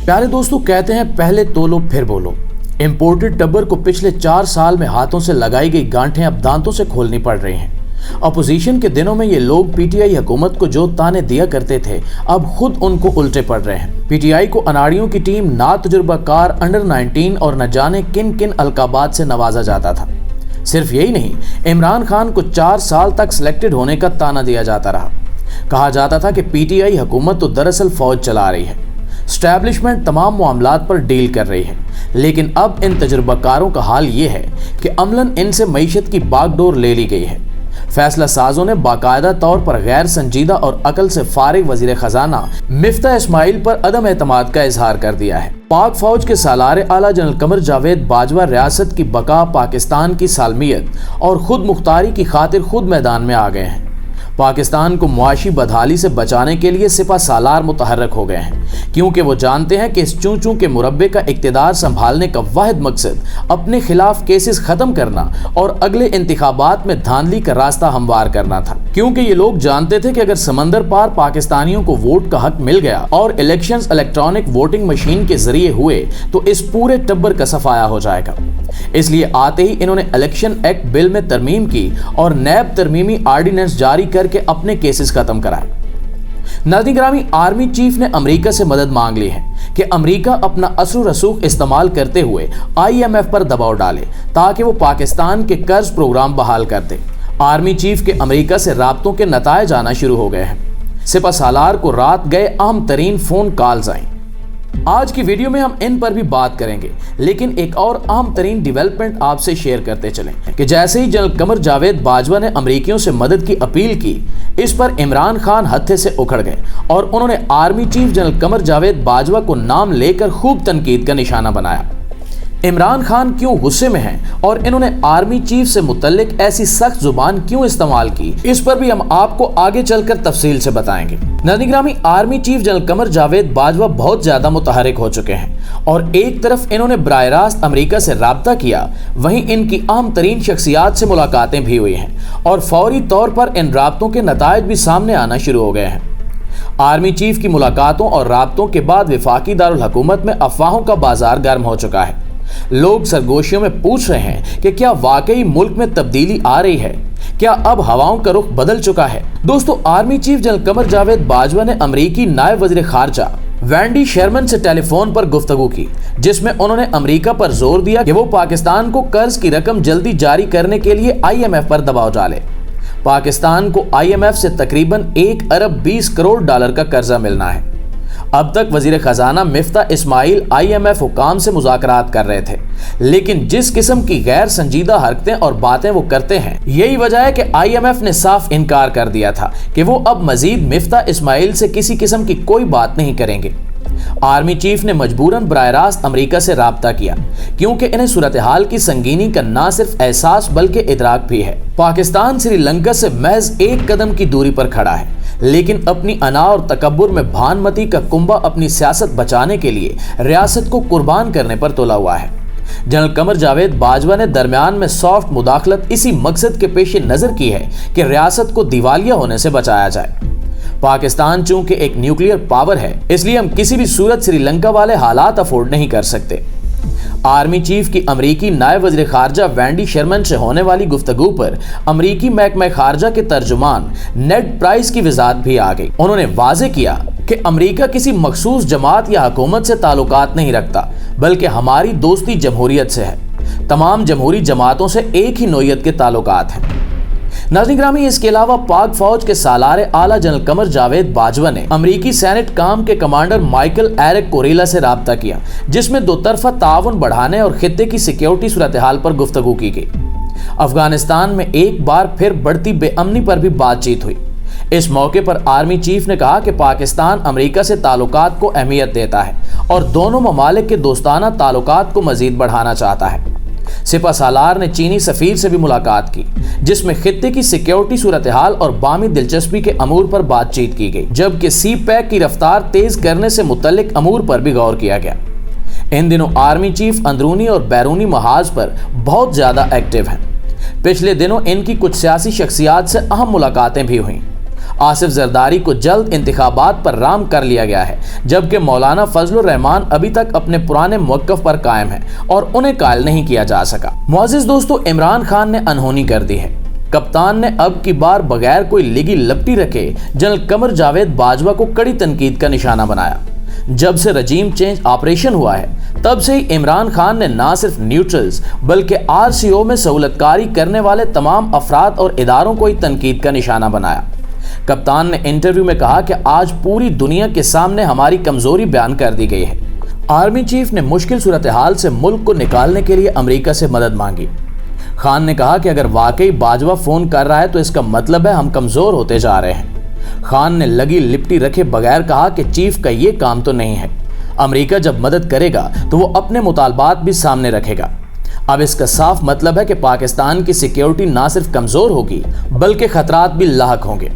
प्यारे दोस्तों, कहते हैं पहले तोलो फिर बोलो। इंपोर्टेड टब्बर को पिछले 4 साल में हाथों से लगाई गई गांठें अब दांतों से खोलनी पड़ रही हैं। अपोजिशन के दिनों में ये लोग पीटीआई हुकूमत को जो ताने दिया करते थे, अब खुद उनको उल्टे पड़ रहे हैं। पीटीआई को अनाड़ियों की टीम, ना तजुर्बाकार अंडर 19 और न जाने किन किन अलकाबात से नवाजा जाता था। सिर्फ यही नहीं, इमरान खान को 4 साल तक सिलेक्टेड होने का ताना दिया जाता रहा। कहा जाता था कि पीटीआई हुकूमत तो दरअसल फौज चला रही है, एस्टैब्लिशमेंट तमाम मामलात पर डील कर रही है। लेकिन अब इन तजुर्बाकारों का हाल ये है कि अमलन इनसे मईशत की बागडोर ले ली गई है। फैसला साजों ने बाकायदा तौर पर गैर संजीदा और अकल से फारिग वजीर खजाना मिफ्ता इस्माइल पर अदम एतमाद का इजहार कर दिया है। पाक फौज के सालार आला जनरल कमर जावेद बाजवा रियासत की बका, पाकिस्तान की सालमियत और खुद मुख्तारी की खातिर खुद मैदान में आ गए हैं। पाकिस्तान को मुआशी बदहाली से बचाने के लिए सिपा सालार मुतहर्रक हो गए हैं, क्योंकि वो जानते हैं कि इस चूं चूं के मुरब्बे का इक्तिदार संभालने का वाहिद मकसद अपने खिलाफ केसेस खत्म करना और अगले इंतखाबात में धांधली का रास्ता हमवार करना था। क्योंकि ये लोग जानते थे कि अगर समंदर पार पाकिस्तानियों को वोट का हक मिल गया और इलेक्शंस इलेक्ट्रॉनिक वोटिंग मशीन के जरिए हुए तो इस पूरे टब्बर का सफाया हो जाएगा। इसलिए आते ही इन्होंने इलेक्शन एक्ट बिल में तरमीम की और नैब तरमीमी आर्डिनेंस जारी करके अपने केसेस खत्म कराए। नाज़रीन गिरामी, आर्मी चीफ ने अमेरिका से मदद मांग ली है कि अमेरिका अपना असर रसूख इस्तेमाल करते हुए IMF पर दबाव डाले ताकि वो पाकिस्तान के कर्ज प्रोग्राम बहाल कर दे। आर्मी चीफ के अमेरिका से राब्तों के नतायज आना शुरू हो गए हैं। सिपा सालार को रात गए अहम तरीन फोन कॉल्स आई। आज की वीडियो में हम इन पर भी बात करेंगे, लेकिन एक और अहम तरीन डेवलपमेंट आपसे शेयर करते चलें कि जैसे ही जनरल कमर जावेद बाजवा ने अमरीकियों से मदद की अपील की, इस पर इमरान खान हत्थे से उखड़ गए और उन्होंने army chief general Qamar Javed Bajwa को नाम लेकर खूब तनकीद का निशाना बनाया। इमरान खान क्यों गुस्से में हैं और इन्होंने आर्मी चीफ से मुतल्लिक ऐसी सख्त जुबान क्यों इस्तेमाल की, इस पर भी हम आपको आगे चलकर तफसील से बताएंगे। नाज़रीन गिरामी, army chief general Qamar Javed Bajwa बहुत ज्यादा मुतहरिक हो चुके हैं और एक तरफ इन्होंने बराह रास्त अमेरिका से राब्ता किया, वहीं इनकी अहम तरीन शख्सियात से मुलाकातें भी हुई हैं और फौरी तौर पर इन राब्तों के नतायज भी सामने आना शुरू हो गए हैं। आर्मी चीफ की मुलाकातों और राब्तों के बाद वफाकी दारुल हुकूमत में अफवाहों का बाजार गर्म हो चुका है। लोग सरगोशियों में पूछ रहे हैं कि क्या वाकई मुल्क में तब्दीली आ रही है, क्या अब हवाओं का रुख बदल चुका है। दोस्तों, army chief general Qamar Javed Bajwa ने अमरीकी नायब वज़ीर खारजा वैंडी शेरमन से टेलीफोन पर गुफ्तगू की, जिसमें उन्होंने अमेरिका पर जोर दिया कि वो पाकिस्तान को कर्ज की रकम जल्दी जारी करने के लिए IMF पर दबाव डाले। पाकिस्तान को IMF से तकरीबन 1 अरब 20 करोड़ डॉलर का कर्जा मिलना है। अब तक वजीर खजाना मिफ्ता इस्माइल IMF हुकाम से मुज़ाकरात कर रहे थे, लेकिन जिस किस्म की गैर संजीदा हरकतें और बातें वो करते हैं, यही वजह है कि IMF ने साफ इनकार कर दिया था कि वो अब मजीद मिफ्ता इस्माइल से किसी किस्म की कोई बात नहीं करेंगे। आर्मी चीफ ने मजबूरन बराह रास्त अमेरिका से राब्ता किया, क्योंकि इन्हें सूरत हाल की संगीनी का ना सिर्फ एहसास बल्कि इदराक भी है। पाकिस्तान श्रीलंका से महज 1 कदम की दूरी पर खड़ा है, लेकिन अपनी अना और तकब्बुर में भानमती का कुंबा अपनी सियासत बचाने के लिए रियासत को कुर्बान करने पर तुला हुआ है। जनरल कमर जावेद बाजवा ने दरमियान में सॉफ्ट मुदाखलत इसी मकसद के पेश नजर की है कि रियासत को दिवालिया होने से बचाया जाए। पाकिस्तान चूंकि एक न्यूक्लियर पावर है, इसलिए हम किसी भी सूरत श्रीलंका वाले हालात अफोर्ड नहीं कर सकते। आर्मी चीफ की अमरीकी नायब वज़ीर खारजा वैंडी शेरमन से होने वाली गुफ्तगू पर अमरीकी महकमा खारजा के तर्जुमान नेड प्राइस की वजाहत भी आ गई। उन्होंने वाज़ेह किया कि अमरीका किसी मखसूस जमात या हुकूमत से ताल्लुकात नहीं रखता, बल्कि हमारी दोस्ती जमहूरियत से है। तमाम जमहूरी जमातों से एक ही नोयत के ताल्लुकात हैं। नाज़रीन गिरामी, इसके अलावा पाक फौज के सालार आला जनरल कमर जावेद बाजवा ने अमरीकी सैनिक काम के कमांडर माइकल एरिक कोरेला से राब्ता किया, जिसमें दो तरफा ताउन बढ़ाने और खित्ते की सिक्योरिटी सूरत हाल पर गुफ्तगू की गई। अफगानिस्तान में एक बार फिर बढ़ती बेअमनी पर भी बातचीत हुई। इस मौके पर आर्मी चीफ ने कहा कि पाकिस्तान अमेरिका से ताल्लुकात को अहमियत देता है और दोनों ममालिक के दोस्ताना ताल्लुकात को मजीद बढ़ाना चाहता है। सिपा सालार ने चीनी सफीर से भी मुलाकात की, जिसमें खित्ते की सिक्योरिटी सूरत हाल और बामी दिलचस्पी के अमूर पर बातचीत की गई, जबकि सी पैक की रफ्तार तेज करने से मुतल्लिक अमूर पर भी गौर किया गया। इन दिनों आर्मी चीफ अंदरूनी और बैरूनी महाज पर बहुत ज्यादा एक्टिव हैं। पिछले दिनों इनकी कुछ सियासी शख्सियात से अहम मुलाकातें भी हुई। آصف زرداری کو جلد انتخابات پر رام کر لیا گیا ہے، جبکہ مولانا فضل الرحمان ابھی تک اپنے پرانے موقف پر قائم ہیں اور انہیں قائل نہیں کیا جا سکا۔ معزز دوستو، عمران خان نے انہونی کر دی ہے۔ کپتان نے اب کی بار بغیر کوئی لگی لپٹی رکھے جنرل قمر جاوید باجوہ کو کڑی تنقید کا نشانہ بنایا۔ جب سے رجیم چینج آپریشن ہوا ہے تب سے ہی عمران خان نے نہ صرف نیوٹرلز بلکہ RCO میں سہولت کاری کرنے والے تمام افراد اور اداروں کو ہی تنقید کا نشانہ بنایا۔ کپتان نے انٹرویو میں کہا کہ آج پوری دنیا کے سامنے ہماری کمزوری بیان کر دی گئی ہے۔ آرمی چیف نے مشکل صورتحال سے ملک کو نکالنے کے لیے امریکہ سے مدد مانگی۔ خان نے کہا کہ اگر واقعی باجوہ فون کر رہا ہے تو اس کا مطلب ہے ہم کمزور ہوتے جا رہے ہیں۔ خان نے لگی لپٹی رکھے بغیر کہا کہ چیف کا یہ کام تو نہیں ہے، امریکہ جب مدد کرے گا تو وہ اپنے مطالبات بھی سامنے رکھے گا۔ اب اس کا صاف مطلب ہے کہ پاکستان کی سیکیورٹی نہ صرف کمزور ہوگی بلکہ خطرات بھی لاحق ہوں گے۔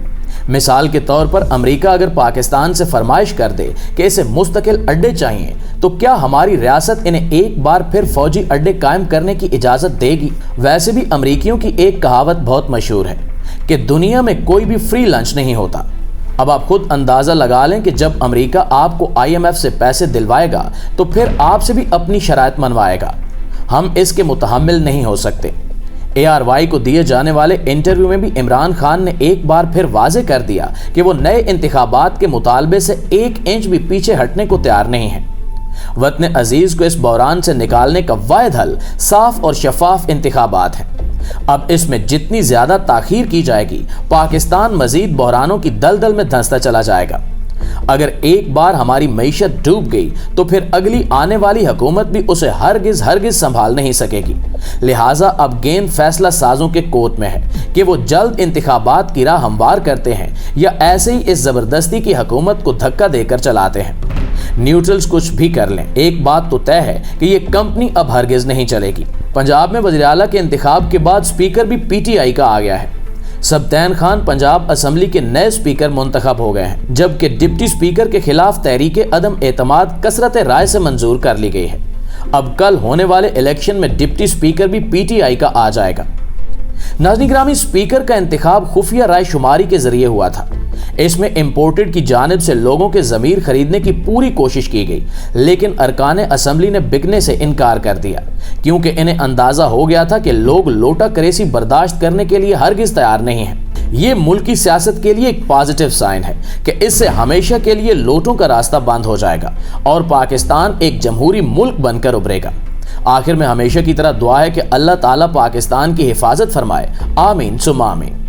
مثال کے طور پر امریکہ اگر پاکستان سے فرمائش کر دے کہ اسے مستقل اڈے چاہیے تو کیا ہماری ریاست انہیں ایک بار پھر فوجی اڈے قائم کرنے کی اجازت دے گی؟ ویسے بھی امریکیوں کی ایک کہاوت بہت مشہور ہے کہ دنیا میں کوئی بھی فری لنچ نہیں ہوتا۔ اب آپ خود اندازہ لگا لیں کہ جب امریکہ آپ کو IMF سے پیسے دلوائے گا تو پھر آپ سے بھی اپنی شرائط منوائے گا۔ ہم اس کے متحمل نہیں ہو سکتے۔ ARY کو دیے جانے والے انٹرویو میں بھی عمران خان نے ایک بار پھر واضح کر دیا کہ وہ نئے انتخابات کے مطالبے سے 1 انچ بھی پیچھے ہٹنے کو تیار نہیں ہے۔ وطن عزیز کو اس بحران سے نکالنے کا واحد حل صاف اور شفاف انتخابات ہیں۔ اب اس میں جتنی زیادہ تاخیر کی جائے گی پاکستان مزید بحرانوں کی دلدل میں دھنستا چلا جائے گا۔ اگر ایک بار ہماری معیشت ڈوب گئی تو پھر اگلی آنے والی حکومت بھی اسے ہرگز سنبھال نہیں سکے گی۔ لہٰذا اب گیند فیصلہ سازوں کے کوٹ میں ہے کہ وہ جلد انتخابات کی راہ ہموار کرتے ہیں یا ایسے ہی اس زبردستی کی حکومت کو دھکا دے کر چلاتے ہیں۔ نیوٹرلز کچھ بھی کر لیں، ایک بات تو طے ہے کہ یہ کمپنی اب ہرگز نہیں چلے گی۔ پنجاب میں وزیر اعلیٰ کے انتخاب کے بعد سپیکر بھی PTI کا آ گیا ہے۔ سبطین خان پنجاب اسمبلی کے نئے سپیکر منتخب ہو گئے ہیں، جبکہ ڈپٹی سپیکر کے خلاف تحریک عدم اعتماد کثرت رائے سے منظور کر لی گئی ہے۔ اب کل ہونے والے الیکشن میں ڈپٹی سپیکر بھی PTI کا آ جائے گا۔ ناظرین گرامی، سپیکر کا انتخاب خفیہ رائے شماری کے ذریعے ہوا تھا۔ اس میں امپورٹڈ کی جانب سے لوگوں کے ضمیر خریدنے کی پوری کوشش کی گئی، لیکن ارکان اسمبلی نے بکنے سے انکار کر دیا کیونکہ انہیں اندازہ ہو گیا تھا کہ لوگ لوٹا کریسی برداشت کرنے کے لیے ہرگز تیار نہیں ہیں۔ یہ ملکی سیاست کے لیے ایک پازیٹیو سائن ہے کہ اس سے ہمیشہ کے لیے لوٹوں کا راستہ بند ہو جائے گا اور پاکستان ایک جمہوری ملک بن کر ابھرے گا۔ آخر میں ہمیشہ کی طرح دعا ہے کہ اللہ تعالیٰ پاکستان کی حفاظت فرمائے۔ آمین ثم آمین۔